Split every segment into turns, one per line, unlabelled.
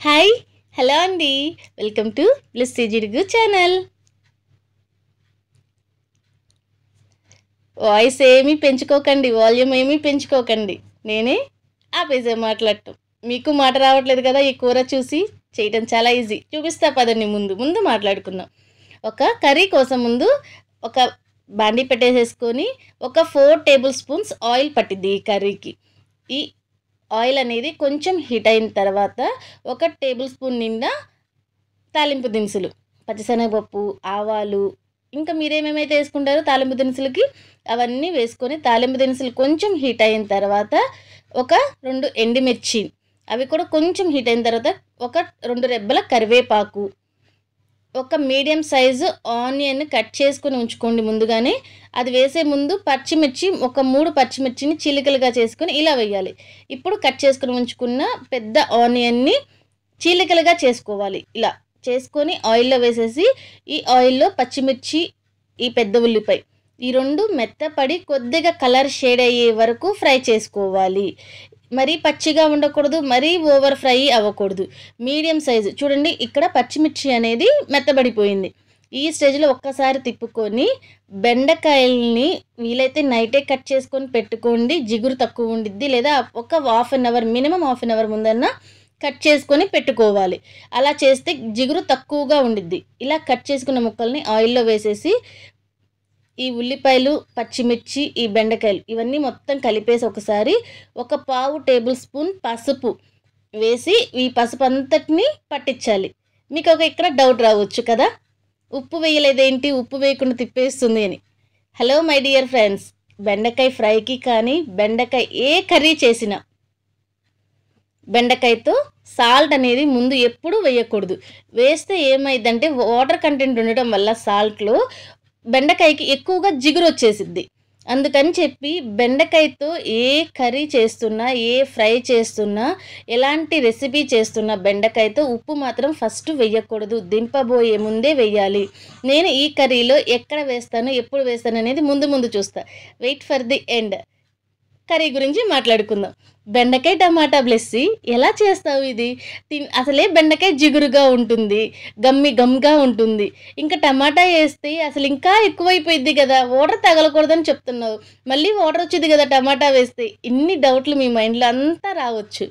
Hi! Hello అండి. Welcome to Blessy జిడుగు channel. Voice ఏమీ పెంచుకోకండి. Volume ఏమీ పెంచుకోకండి. నేనే ఆపేసా మాట్లాడటం. మీకు మాట రావట్లేదు కదా! ఈ కూర చూసి చేయటం చాలా ఈజీ. చూపిస్తా పదండి ముందు మాట్లాడుకుందాం. ఒక కర్రీ కోసం ముందు ఒక బాండీ పెట్టేసేసుకొని ఒక 4 టేబుల్ స్పూన్స్ ఆయిల్ పట్టిద్ది ఈ కర్రీకి. ఈ ఆయిల్ అనేది కొంచెం హీట్ అయిన తర్వాత ఒక టేబుల్ స్పూన్ నిండా తాలింపు దినుసులు, పచ్చిశనగపప్పు, ఆవాలు, ఇంకా మీరేమేమైతే వేసుకుంటారో తాలింపు దినుసులకి అవన్నీ వేసుకొని తాలింపు దినుసులు కొంచెం హీట్ అయిన తర్వాత ఒక 2 ఎండుమిర్చి, అవి కూడా కొంచెం హీట్ అయిన తర్వాత ఒక 2 రెబ్బల కరివేపాకు, ఒక మీడియం సైజు ఆనియన్ కట్ చేసుకొని ఉంచుకోండి ముందుగానే. అది వేసే ముందు పచ్చిమిర్చి ఒక 3 పచ్చిమిర్చిని చీలికలుగా చేసుకొని ఇలా వేయాలి. ఇప్పుడు కట్ చేసుకొని ఉంచుకున్న పెద్ద ఆనియన్ని చీలికలుగా చేసుకోవాలి. ఇలా చేసుకొని ఆయిల్లో వేసేసి ఈ ఆయిల్లో పచ్చిమిర్చి, ఈ పెద్ద ఉల్లిపాయ ఈ 2 మెత్తపడి కొద్దిగా కలర్ షేడ్ అయ్యే వరకు ఫ్రై చేసుకోవాలి. మరీ పచ్చిగా ఉండకూడదు, మరీ ఓవర్ ఫ్రై అవ్వకూడదు. మీడియం సైజు చూడండి, ఇక్కడ పచ్చిమిర్చి అనేది మెత్తబడిపోయింది. ఈ స్టేజ్లో ఒక్కసారి తిప్పుకొని బెండకాయల్ని వీలైతే నైటే కట్ చేసుకొని పెట్టుకోండి. జిగురు తక్కువ ఉండిద్ది. లేదా ఒక మినిమం హాఫ్ అన్ అవర్ ముందన్నా కట్ చేసుకొని పెట్టుకోవాలి. అలా చేస్తే జిగురు తక్కువగా ఉండిద్ది. ఇలా కట్ చేసుకున్న ముక్కల్ని ఆయిల్లో వేసేసి ఈ ఉల్లిపాయలు, పచ్చిమిర్చి, ఈ బెండకాయలు ఇవన్నీ మొత్తం కలిపేసి ఒకసారి ఒక 1/2 టేబుల్ స్పూన్ పసుపు వేసి ఈ పసుపు అంతటిని పట్టించాలి. మీకు ఇక్కడ డౌట్ రావచ్చు కదా, ఉప్పు వేయలేదేంటి, ఉప్పు వేయకుండా తిప్పేస్తుంది అని. హలో మై డియర్ ఫ్రెండ్స్, బెండకాయ ఫ్రైకి కానీ బెండకాయ ఏ కర్రీ చేసినా బెండకాయతో సాల్ట్ అనేది ముందు ఎప్పుడూ వేయకూడదు. వేస్తే ఏమైందంటే వాటర్ కంటెంట్ ఉండటం వల్ల సాల్ట్లో బెండకాయకి ఎక్కువగా జిగురు వచ్చేసిద్ది. అందుకని చెప్పి బెండకాయతో ఏ కర్రీ చేస్తున్నా, ఏ ఫ్రై చేస్తున్నా, ఎలాంటి రెసిపీ చేస్తున్నా బెండకాయతో ఉప్పు మాత్రం ఫస్ట్ వేయకూడదు. దింపబోయే ముందే వేయాలి. నేను ఈ కర్రీలో ఎక్కడ వేస్తాను, ఎప్పుడు వేస్తాను అనేది ముందు చూస్తా. Wait for the end. Curry గురించి మాట్లాడుకుందాం. బెండకాయ టమాటా బ్లెస్సీ ఎలా చేస్తావు ఇది? అసలే బెండకాయ జిగురుగా ఉంటుంది, గమ్గా ఉంటుంది. ఇంకా టమాటా వేస్తే అసలు ఇంకా ఎక్కువైపోయింది కదా, వాటర్ తగలకూడదని చెప్తున్నావు, మళ్ళీ వాటర్ వచ్చింది కదా టమాటా వేస్తే. ఇన్ని డౌట్లు మీ మైండ్లో అంతా రావచ్చు.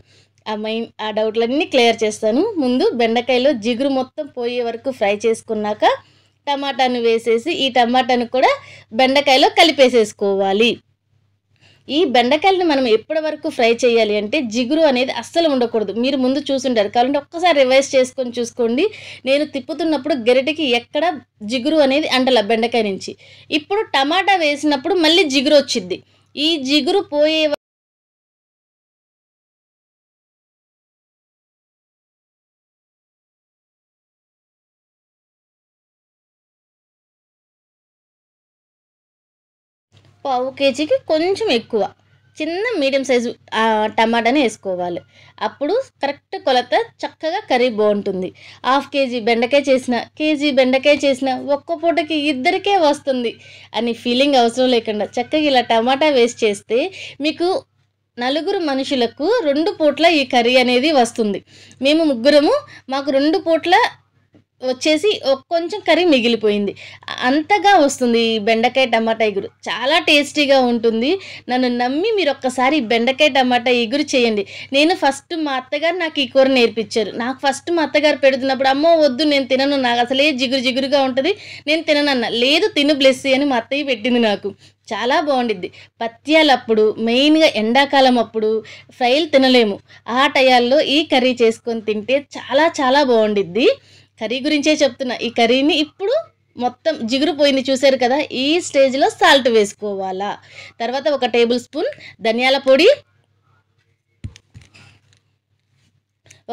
ఆ డౌట్లన్నీ క్లియర్ చేస్తాను. ముందు బెండకాయలో జిగురు మొత్తం పోయే వరకు ఫ్రై చేసుకున్నాక టమాటాను వేసేసి ఈ టమాటాను కూడా బెండకాయలో కలిపేసేసుకోవాలి. ఈ బెండకాయలను మనం ఎప్పటి వరకు ఫ్రై చేయాలి అంటే జిగురు అనేది అస్సలు ఉండకూడదు. మీరు ముందు చూసుంటారు, కావాలంటే ఒక్కసారి రివైజ్ చేసుకొని చూసుకోండి. నేను తిప్పుతున్నప్పుడు గరిటెకి ఎక్కడ జిగురు అనేది అంటల బెండకాయ నుంచి. ఇప్పుడు టమాటా వేసినప్పుడు మళ్ళీ జిగురు వచ్చింది. ఈ జిగురు పోయే పావు కేజీకి కొంచెం ఎక్కువ చిన్న మీడియం సైజు టమాటాని వేసుకోవాలి. అప్పుడు కరెక్ట్ కొలత, చక్కగా కర్రీ బాగుంటుంది. కేజీ బెండకాయ చేసిన ఒక్క పూటకి ఇద్దరికే వస్తుంది అని ఫీలింగ్ అవసరం లేకుండా చక్కగా ఇలా టమాటా వేసి చేస్తే మీకు 4 మనుషులకు 2 పూట్ల ఈ కర్రీ అనేది వస్తుంది. మేము ముగ్గురము, మాకు 2 పూట్ల వచ్చేసి కొంచెం కర్రీ మిగిలిపోయింది. అంతగా వస్తుంది ఈ బెండకాయ టమాటా ఇగురు. చాలా టేస్టీగా ఉంటుంది. నన్ను నమ్మి మీరు ఒక్కసారి బెండకాయ టమాటా ఇగురు చేయండి. నేను ఫస్ట్ మా అత్తగారు నాకు ఈ కూర నేర్పించారు. నాకు ఫస్ట్ మా అత్తగారు పెడుతున్నప్పుడు అమ్మో వద్దు నేను తినను, నాకు అసలే జిగురుగా ఉంటుంది, నేను తిననన్న. లేదు తిను బ్లెస్సీ అని మా అత్తయ్య పెట్టింది నాకు. చాలా బాగుండిద్ది. పత్యాలప్పుడు, మెయిన్గా ఎండాకాలం అప్పుడు ఫ్రైలు తినలేము. ఆ టయాల్లో ఈ కర్రీ చేసుకొని తింటే చాలా చాలా బాగుండిద్ది. కర్రీ గురించే చెప్తున్నా. ఈ కర్రీని ఇప్పుడు మొత్తం జిగురు పోయింది చూసారు కదా, ఈ స్టేజ్లో సాల్ట్ వేసుకోవాలా. తర్వాత 1 టేబుల్ స్పూన్ ధనియాల పొడి,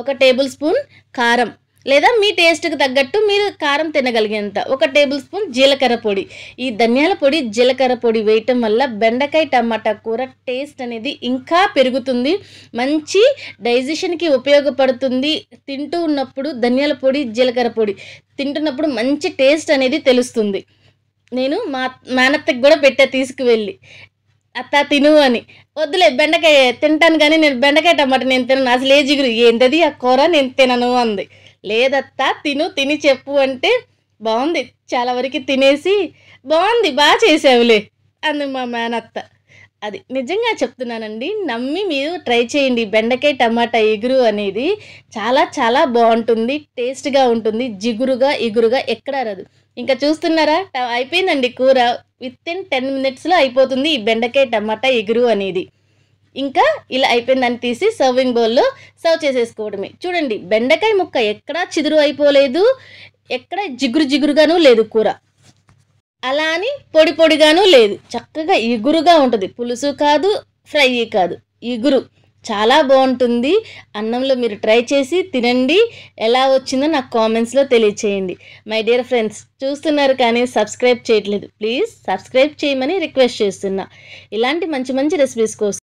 1 టేబుల్ స్పూన్ కారం, లేదా మీ టేస్ట్కి తగ్గట్టు మీరు కారం తినగలిగేంత 1 టేబుల్ స్పూన్ జీలకర్ర పొడి. ఈ ధనియాల పొడి, జీలకర్ర పొడి వేయటం వల్ల బెండకాయ టమాటా కూర టేస్ట్ అనేది ఇంకా పెరుగుతుంది. మంచి డైజెషన్కి ఉపయోగపడుతుంది. తింటూ ఉన్నప్పుడు ధనియాల పొడి, జీలకర్ర పొడి తింటున్నప్పుడు మంచి టేస్ట్ అనేది తెలుస్తుంది. నేను మా మేనత్తకి కూడా పెట్టా తీసుకువెళ్ళి. అత్త తిను అని. వద్దులే బెండకాయ తింటాను కానీ నేను బెండకాయ టమాటా నేను తినను, అసలు ఏ జిగురు ఏంటది ఆ కూర నేను తినను అంది. లేదత్త తిని చెప్పు అంటే బాగుంది, చాలా వరకు తినేసి బాగుంది బాగా చేసావులే అంది మా మేనత్త. అది నిజంగా చెప్తున్నానండి, నమ్మి మీరు ట్రై చేయండి. బెండకాయ టమాటా ఎగురు అనేది చాలా చాలా బాగుంటుంది, టేస్ట్గా ఉంటుంది, జిగురుగా ఇగురుగా ఎక్కడా రాదు. ఇంకా చూస్తున్నారా అయిపోయిందండి కూర. వితిన్ 10 minutesలో అయిపోతుంది ఈ బెండకాయ టమాటా ఎగురు అనేది. ఇంకా ఇలా అయిపోయిన దాన్ని తీసి సర్వింగ్ బౌల్లో సర్వ్ చేసేసుకోవడమే. చూడండి బెండకాయ ముక్క ఎక్కడా చిదురు అయిపోలేదు, ఎక్కడ జిగురుగాను లేదు కూర, అలా అని పొడి పొడిగాను లేదు, చక్కగా ఇగురుగా ఉంటుంది. పులుసు కాదు, ఫ్రై కాదు, ఇగురు చాలా బాగుంటుంది. అన్నంలో మీరు ట్రై చేసి తినండి, ఎలా వచ్చిందో నాకు కామెంట్స్లో తెలియచేయండి. మై డియర్ ఫ్రెండ్స్, చూస్తున్నారు కానీ సబ్స్క్రైబ్ చేయట్లేదు, ప్లీజ్ సబ్స్క్రైబ్ చేయమని రిక్వెస్ట్ చేస్తున్నా. ఇలాంటి మంచి మంచి రెసిపీస్ కోసం